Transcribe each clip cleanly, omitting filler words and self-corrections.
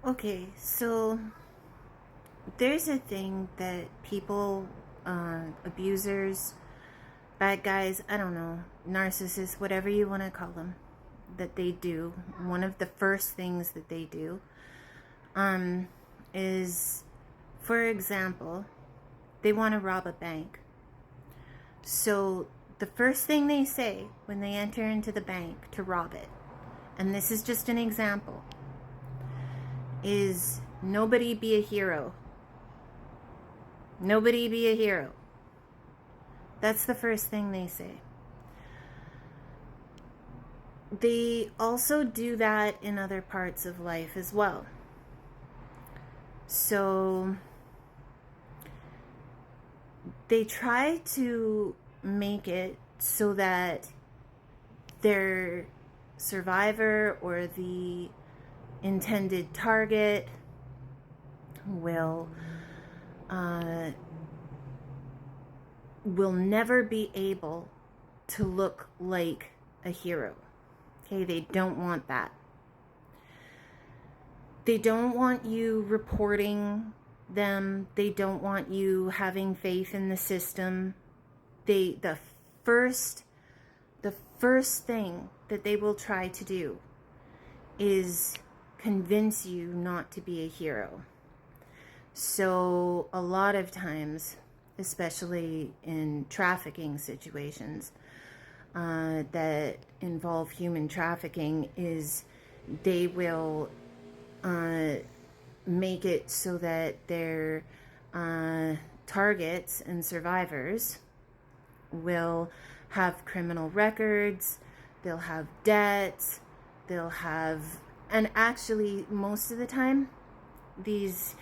Okay, so there's a thing that people, abusers, bad guys, I don't know, narcissists, whatever you want to call them, that they do. One of the first things that they do, um, is, for example, they want to rob a bank. So the first thing they say when they enter into the bank to rob it, and this is just an example, is nobody be a hero. Nobody be a hero. That's the first thing they say. They also do that in other parts of life as well. So they try to make it so that their survivor or the intended target will never be able to look like a hero. Okay, they don't want that. They don't want you reporting them. They don't want you having faith in the system. The first thing that they will try to do is convince you not to be a hero. So a lot of times, especially in trafficking situations that involve human trafficking, is they will make it so that their targets and survivors will have criminal records, they'll have debts, they'll have, and actually most of the time these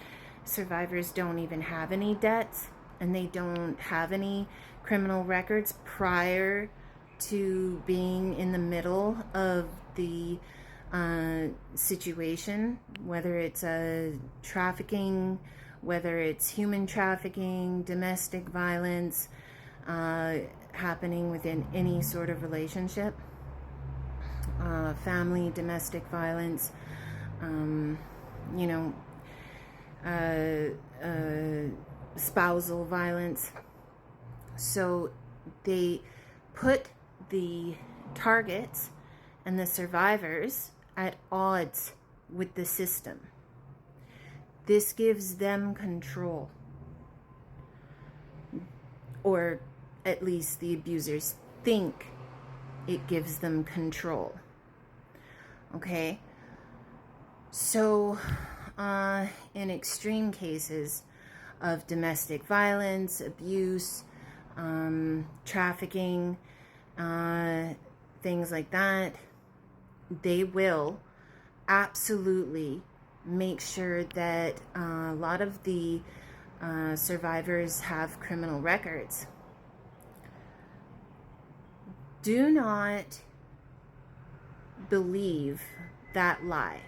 survivors don't even have any debts, and they don't have any criminal records prior to being in the middle of the situation, whether it's a trafficking, whether it's human trafficking, domestic violence happening within any sort of relationship, family, domestic violence, you know, spousal violence. So they put the targets and the survivors at odds with the system. This gives them control, or at least the abusers think it gives them control. Okay? So, in extreme cases of domestic violence, abuse, trafficking, things like that, they will absolutely make sure that a lot of the survivors have criminal records. Do not believe that lie.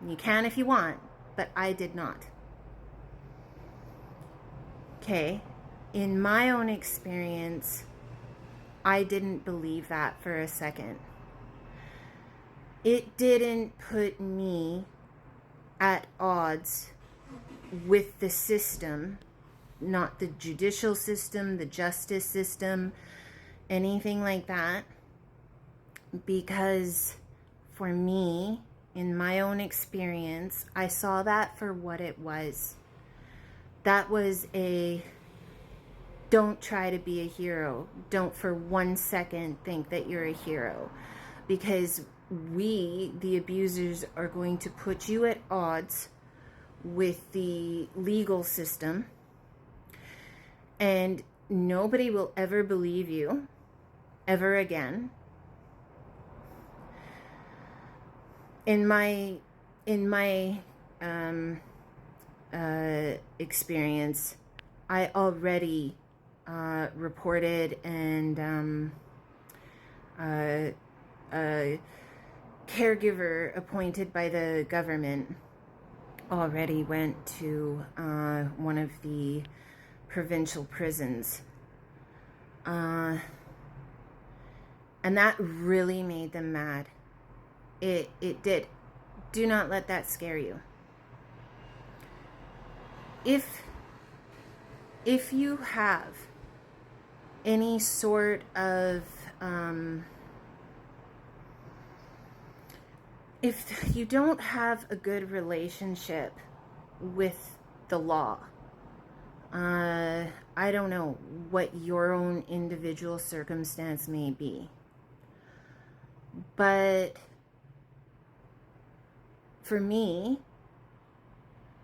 You can if you want, but I did not. Okay? In my own experience, I didn't believe that for a second. It didn't put me at odds with the system, not the judicial system, the justice system, anything like that, because for me, in my own experience, I saw that for what it was. That was a don't try to be a hero. Don't for 1 second think that you're a hero, because we, the abusers, are going to put you at odds with the legal system, and nobody will ever believe you ever again. In my experience, I already reported, and a caregiver appointed by the government already went to one of the provincial prisons. And that really made them mad. It did. Do not let that scare you. if you have any sort of if you don't have a good relationship with the law, I don't know what your own individual circumstance may be, but for me,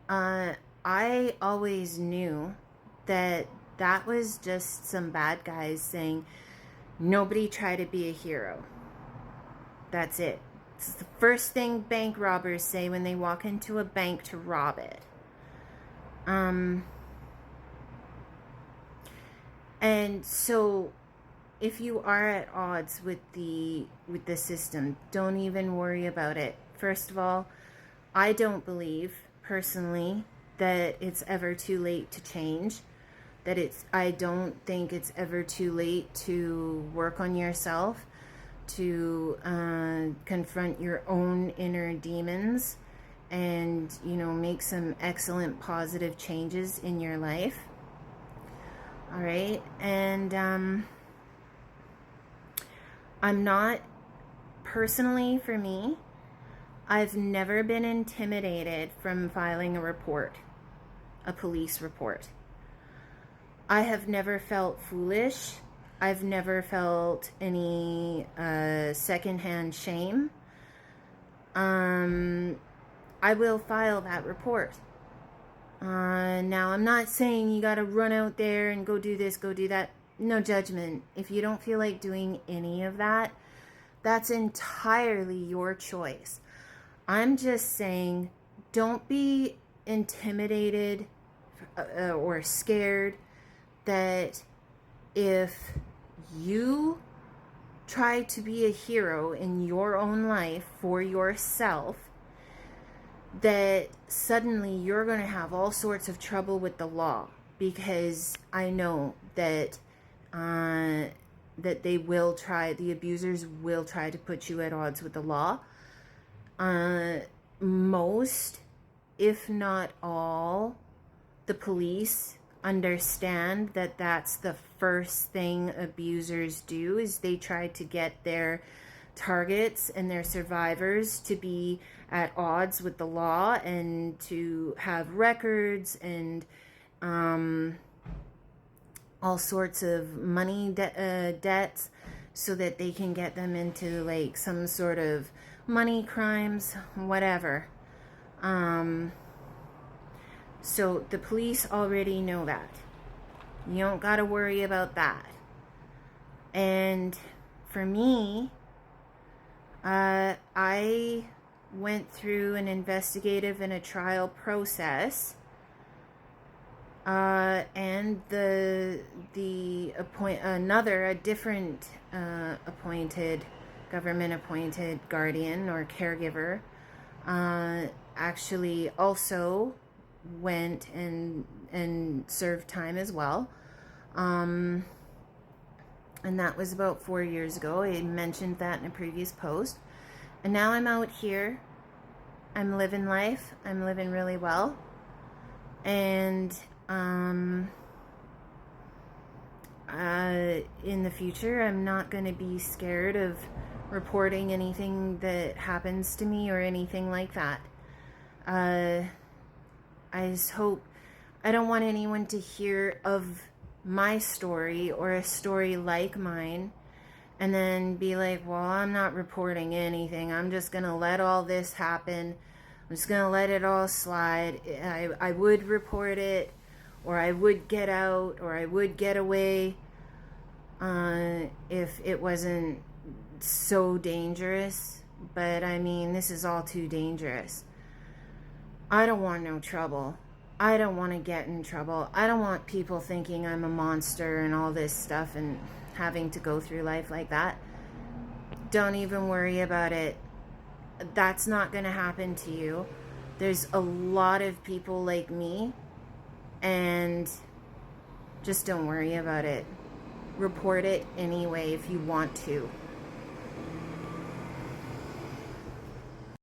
I always knew that that was just some bad guys saying, nobody try to be a hero. That's it. It's the first thing bank robbers say when they walk into a bank to rob it. And so if you are at odds with the system, don't even worry about it. First of all, I don't believe personally that it's ever too late to change. I don't think it's ever too late to work on yourself, to confront your own inner demons, and, you know, make some excellent positive changes in your life. All right. And I'm not, personally for me, I've never been intimidated from filing a report, a police report. I have never felt foolish. I've never felt any secondhand shame. I will file that report. Now, I'm not saying you got to run out there and go do this, go do that. No judgment. If you don't feel like doing any of that, that's entirely your choice. I'm just saying, don't be intimidated or scared that if you try to be a hero in your own life for yourself, that suddenly you're going to have all sorts of trouble with the law, because I know that that they will try, the abusers will try to put you at odds with the law. Most, if not all, the police understand that that's the first thing abusers do, is they try to get their targets and their survivors to be at odds with the law and to have records and all sorts of money debts, so that they can get them into like some sort of money crimes, whatever. So the police already know that. You don't got to worry about that. And for me, I went through an investigative and a trial process, and a different government appointed guardian or caregiver actually also went and served time as well. And that was about 4 years ago. I mentioned that in a previous post. And now I'm out here. I'm living life. I'm living really well. And in the future, I'm not going to be scared of reporting anything that happens to me or anything like that. I just hope, I don't want anyone to hear of my story or a story like mine and then be like, well, I'm not reporting anything. I'm just going to let all this happen. I'm just going to let it all slide. I would report it, or I would get out, or I would get away if it wasn't so dangerous. But I mean, this is all too dangerous. I don't want no trouble. I don't want to get in trouble. I don't want people thinking I'm a monster and all this stuff and having to go through life like that. Don't even worry about it. That's not going to happen to you. There's a lot of people like me, and just don't worry about it. Report it anyway if you want to.